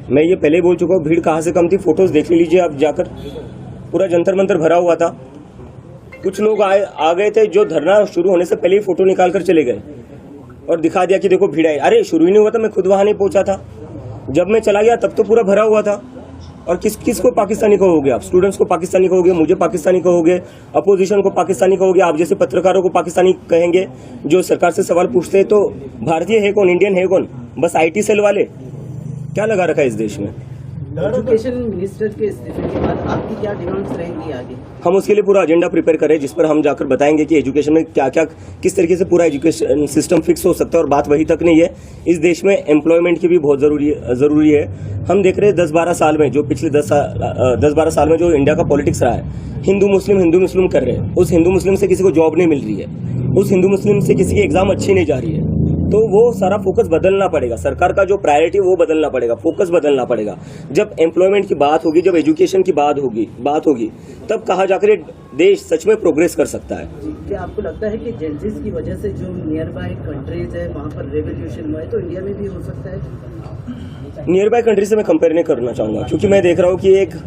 मैं ये पहले ही बोल चुका हूँ, भीड़ कहाँ से कम थी, फोटोज देख लीजिए आप जाकर, पूरा जंतर मंतर भरा हुआ था। कुछ लोग आ गए थे जो धरना शुरू होने से पहले ही फोटो निकाल कर चले गए और दिखा दिया कि देखो भीड़ आई। अरे शुरू ही नहीं हुआ था, मैं खुद वहां नहीं पहुंचा था, जब मैं चला गया तब तो पूरा भरा हुआ था। और किस को पाकिस्तानी कहोगे आप? स्टूडेंट्स को पाकिस्तानी कहोगे, मुझे पाकिस्तानी कहोगे, अपोजिशन को पाकिस्तानी कहोगे, आप जैसे पत्रकारों को पाकिस्तानी कहेंगे जो सरकार से सवाल पूछते हैं। तो भारतीय है कौन, इंडियन है कौन? बस IT सेल वाले। क्या लगा रखा है इस देश में? एजुकेशन मिनिस्टर के इस्तीफे के बाद आपकी क्या डिमांड्स रहेंगी आगे? हम उसके लिए पूरा एजेंडा प्रिपेयर करें, जिस पर हम जाकर बताएंगे कि एजुकेशन में क्या क्या, किस तरीके से पूरा एजुकेशन सिस्टम फिक्स हो सकता है। और बात वही तक नहीं है, इस देश में एम्प्लॉयमेंट की भी बहुत जरूरी है। हम देख रहे हैं 10-12 साल में, जो पिछले 10-12 साल में जो इंडिया का पॉलिटिक्स रहा है, हिंदू मुस्लिम कर रहे हैं। उस हिंदू मुस्लिम से किसी को जॉब नहीं मिल रही है, उस हिंदू मुस्लिम से किसी की एग्जाम अच्छी नहीं जा रही है। तो वो सारा फोकस बदलना पड़ेगा, सरकार का जो प्रायोरिटी वो बदलना पड़ेगा, फोकस बदलना पड़ेगा। जब एम्प्लॉयमेंट की बात होगी, जब एजुकेशन की बात होगी, तब कहा जाकर देश सच में प्रोग्रेस कर सकता है। क्या आपको लगता है कि जेंजीज की वजह से जो नियर बाय कंट्रीज है वहाँ पर रेवोल्यूशन हुआ है, तो इंडिया में भी हो सकता है? नियर बाय कंट्री से मैं कंपेयर नहीं करना चाहूँगा, क्योंकि मैं देख रहा हूँ कि एक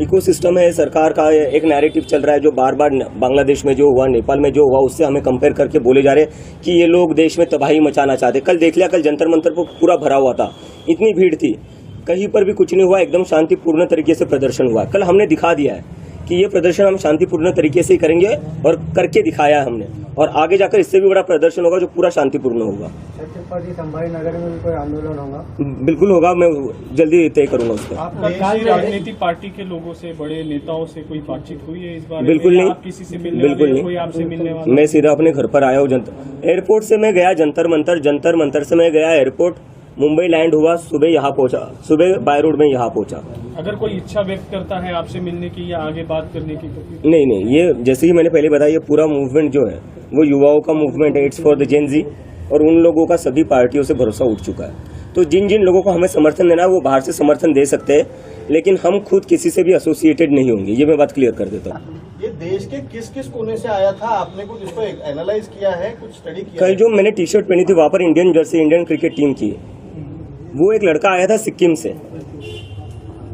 इकोसिस्टम है, सरकार का एक नैरेटिव चल रहा है जो बार बार बांग्लादेश में जो हुआ, नेपाल में जो हुआ, उससे हमें कंपेयर करके बोले जा रहे हैं कि ये लोग देश में तबाही मचाना चाहते। कल देख लिया, कल जंतर मंतर पर पूरा भरा हुआ था, इतनी भीड़ थी, कहीं पर भी कुछ नहीं हुआ, एकदम शांतिपूर्ण तरीके से प्रदर्शन हुआ। कल हमने दिखा दिया है कि ये प्रदर्शन हम शांतिपूर्ण तरीके से ही करेंगे और करके दिखाया है हमने, और आगे जाकर इससे भी बड़ा प्रदर्शन होगा जो पूरा शांतिपूर्ण होगा। छत्रपति संभाजी नगर में भी कोई आंदोलन होगा? बिल्कुल होगा, मैं जल्दी तय करूंगा उसको। राजनीतिक पार्टी के लोगों से, बड़े नेताओं से कोई बातचीत हुई है इस बार? बिल्कुल नहीं, आप किसी से मिलने बिल्कुल नहीं, कोई आपसे मिलने वाला? मैं सीधा अपने घर पर आया हूँ। एयरपोर्ट से मैं गया जंतर मंतर से मैं गया एयरपोर्ट, मुंबई लैंड हुआ, सुबह यहाँ पहुंचा, सुबह बाय रोड में यहाँ पहुंचा। अगर कोई इच्छा व्यक्त करता है आपसे मिलने की या आगे बात करने की तो? नहीं, ये जैसे कि मैंने पहले बताया, ये पूरा मूवमेंट जो है वो युवाओं का मूवमेंट है, इट्स फॉर द जेन जी, और उन लोगों का सभी पार्टियों से भरोसा उठ चुका है। तो जिन जिन लोगों को हमें समर्थन देना है वो बाहर से समर्थन दे सकते हैं, लेकिन हम खुद किसी से भी एसोसिएटेड नहीं होंगे, ये मैं बात क्लियर कर देता हूँ। ये देश के किस किस कोने से आया था? आपने कुछ इसको एनालाइज किया है, कुछ स्टडी किया? कल जो मैंने टी-शर्ट पहनी थी वहाँ पर Indian Jersey, Indian cricket team की, वो एक लड़का आया था सिक्किम से,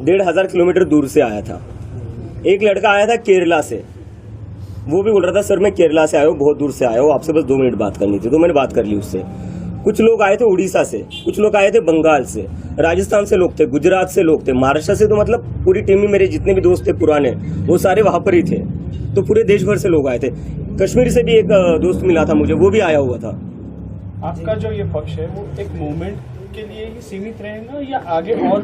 1500 किलोमीटर दूर से आया था। एक लड़का आया था केरला से, वो भी बोल रहा था सर मैं केरला से आया हूँ, बहुत दूर से आया हूँ, आपसे बस 2 मिनट बात करनी थी, तो मैंने बात कर ली उससे। कुछ लोग आए थे उड़ीसा से, कुछ लोग आए थे बंगाल से, राजस्थान से लोग थे, गुजरात से लोग थे, महाराष्ट्र से, तो मतलब पूरी टीम में मेरे जितने भी दोस्त थे पुराने, वो सारे वहाँ पर ही थे। तो पूरे देश भर से लोग आए थे। कश्मीर से भी एक दोस्त मिला था मुझे, वो भी आया हुआ था। आपका जो ये पक्ष है वो एक मूवमेंट के लिए ही सीमित रहेगा या आगे और